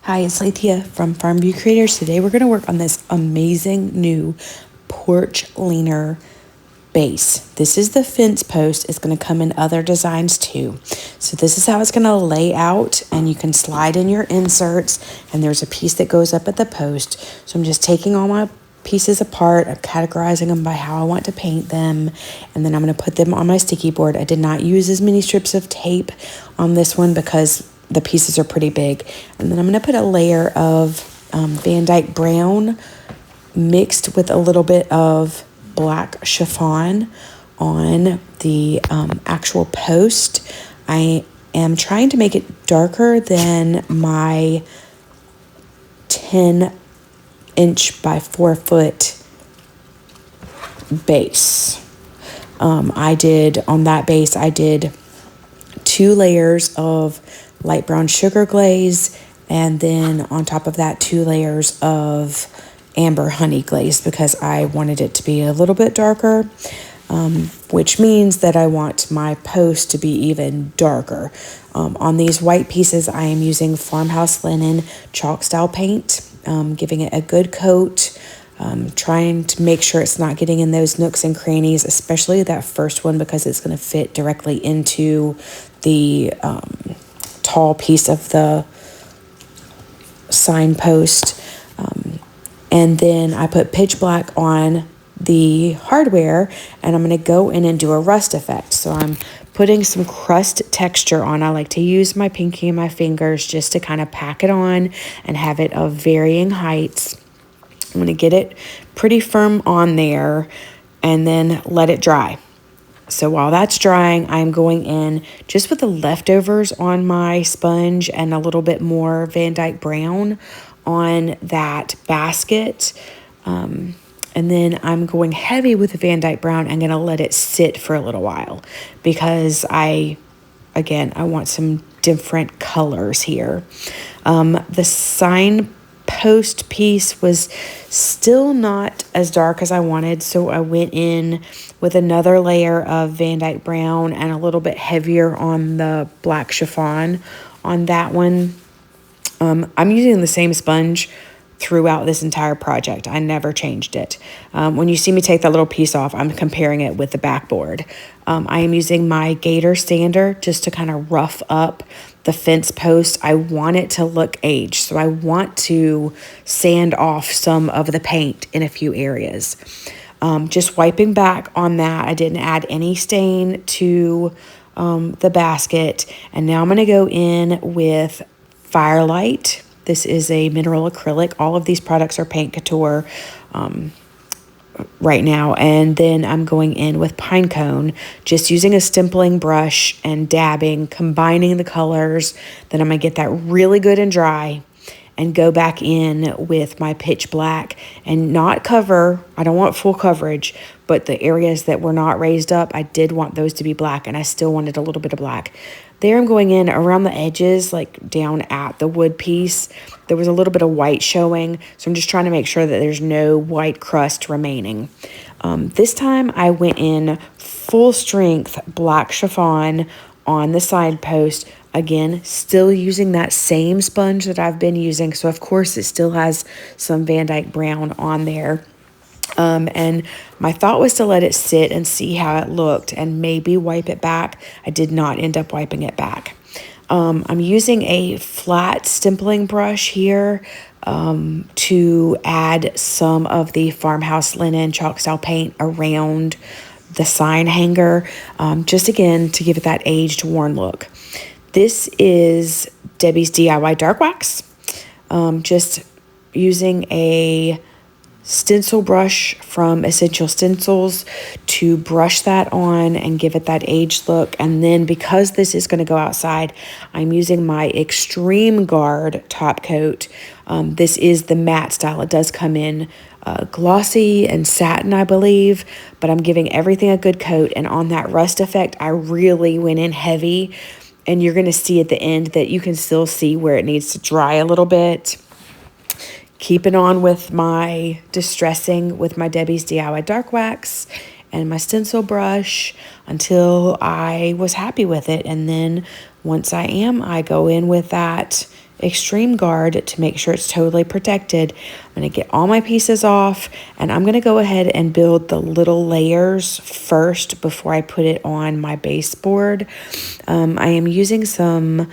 Hi, it's Lathia from Farm View Creators. Today we're going to work on this amazing new porch leaner base. This is the fence post. It's going to come in other designs too. So this is how it's going to lay out, and you can slide in your inserts, and there's a piece that goes up at the post. So I'm just taking all my pieces apart. I'm categorizing them by how I want to paint them, and then I'm going to put them on my sticky board. I did not use as many strips of tape on this one because the pieces are pretty big. And then I'm going to put a layer of Van Dyke brown mixed with a little bit of black chiffon on the actual post. I am trying to make it darker than my 10-inch by 4-foot base. I did 2 layers of light brown sugar glaze, and then on top of that 2 layers of amber honey glaze because I wanted it to be a little bit darker, which means that I want my post to be even darker. On these white pieces, I am using Farmhouse linen chalk style paint, giving it a good coat, trying to make sure it's not getting in those nooks and crannies, especially that first one because it's going to fit directly into the tall piece of the signpost. And then I put pitch black on the hardware, and I'm going to go in and do a rust effect. So I'm putting some crust texture on. I like to use my pinky and my fingers just to kind of pack it on and have it of varying heights. I'm going to get it pretty firm on there and then let it dry. So while that's drying, I'm going in just with the leftovers on my sponge and a little bit more Van Dyke brown on that basket. And then I'm going heavy with the Van Dyke brown. I'm going to let it sit for a little while because I want some different colors here. The signpost piece was still not as dark as I wanted, so I went in with another layer of Van Dyke brown and a little bit heavier on the black chiffon on that one. I'm using the same sponge throughout this entire project. I never changed it. When you see me take that little piece off, I'm comparing it with the backboard. I am using my Gator sander just to kind of rough up the fence post. I want it to look aged, so I want to sand off some of the paint in a few areas. Just wiping back on that. I didn't add any stain to the basket. And now I'm going to go in with Firelight. This is a mineral acrylic. All of these products are Paint Couture right now. And then I'm going in with Pinecone, just using a stippling brush and dabbing, combining the colors. Then I'm going to get that really good and dry and go back in with my pitch black and not cover. I don't want full coverage, but the areas that were not raised up, I did want those to be black, and I still wanted a little bit of black. There I'm going in around the edges, like down at the wood piece. There was a little bit of white showing, so I'm just trying to make sure that there's no white crust remaining. This time I went in full strength black chiffon on the side post. Again, still using that same sponge that I've been using. So of course it still has some Van Dyke brown on there. And my thought was to let it sit and see how it looked and maybe wipe it back. I did not end up wiping it back. I'm using a flat stippling brush here to add some of the Farmhouse linen chalk style paint around the sign hanger, just again to give it that aged, worn look. This is Debbie's DIY Dark Wax. Just using a stencil brush from Essential Stencils to brush that on and give it that aged look. And then because this is going to go outside, I'm using my Extreme Guard top coat. This is the matte style. It does come in glossy and satin, I believe, but I'm giving everything a good coat. And on that rust effect, I really went in heavy. And you're going to see at the end that you can still see where it needs to dry a little bit. Keeping on with my distressing with my Debbie's DIY Dark Wax and my stencil brush until I was happy with it. And then once I go in with that Extreme Guard to make sure it's totally protected. I'm going to get all my pieces off, and I'm going to go ahead and build the little layers first before I put it on my baseboard. I am using some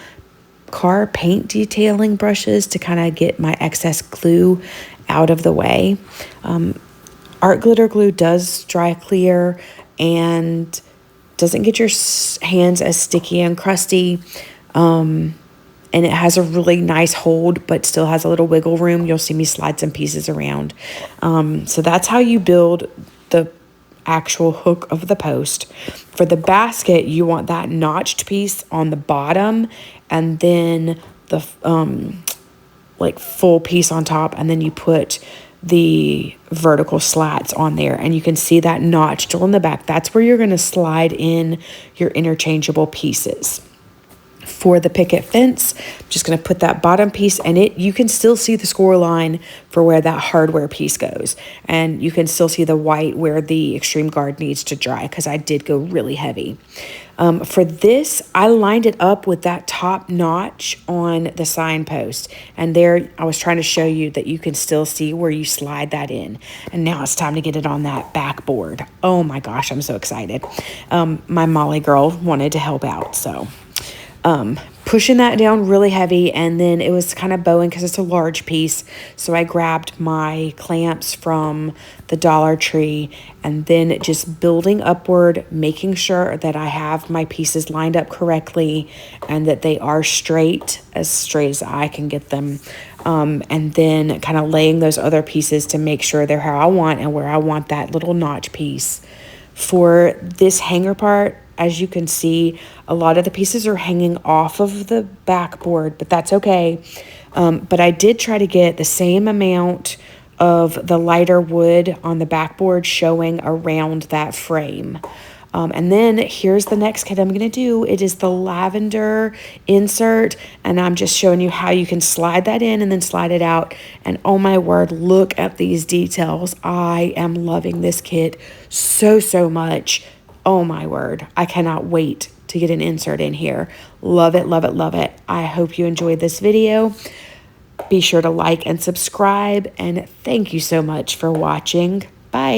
car paint detailing brushes to kind of get my excess glue out of the way. Art glitter glue does dry clear and doesn't get your hands as sticky and crusty. And it has a really nice hold, but still has a little wiggle room. You'll see me slide some pieces around. So that's how you build the actual hook of the post. For the basket, you want that notched piece on the bottom, and then the like full piece on top, and then you put the vertical slats on there, and you can see that notch still in the back. That's where you're going to slide in your interchangeable pieces. For the picket fence, I'm just going to put that bottom piece, and you can still see the score line for where that hardware piece goes, and you can still see the white where the Extreme Guard needs to dry, because I did go really heavy. For this, I lined it up with that top notch on the signpost, and there I was trying to show you that you can still see where you slide that in. And now it's time to get it on that backboard. Oh my gosh, I'm so excited. My Molly girl wanted to help out, so pushing that down really heavy, and then it was kind of bowing because it's a large piece. So I grabbed my clamps from the Dollar Tree, and then just building upward, making sure that I have my pieces lined up correctly and that they are straight as I can get them. And then kind of laying those other pieces to make sure they're how I want and where I want that little notch piece. For this hanger part, as you can see, a lot of the pieces are hanging off of the backboard, but that's okay. But I did try to get the same amount of the lighter wood on the backboard showing around that frame. And then here's the next kit I'm going to do. It is the lavender insert, and I'm just showing you how you can slide that in and then slide it out. And oh my word, look at these details. I am loving this kit so much. Oh my word, I cannot wait to get an insert in here. Love it, love it, love it. I hope you enjoyed this video. Be sure to like and subscribe, and thank you so much for watching. Bye.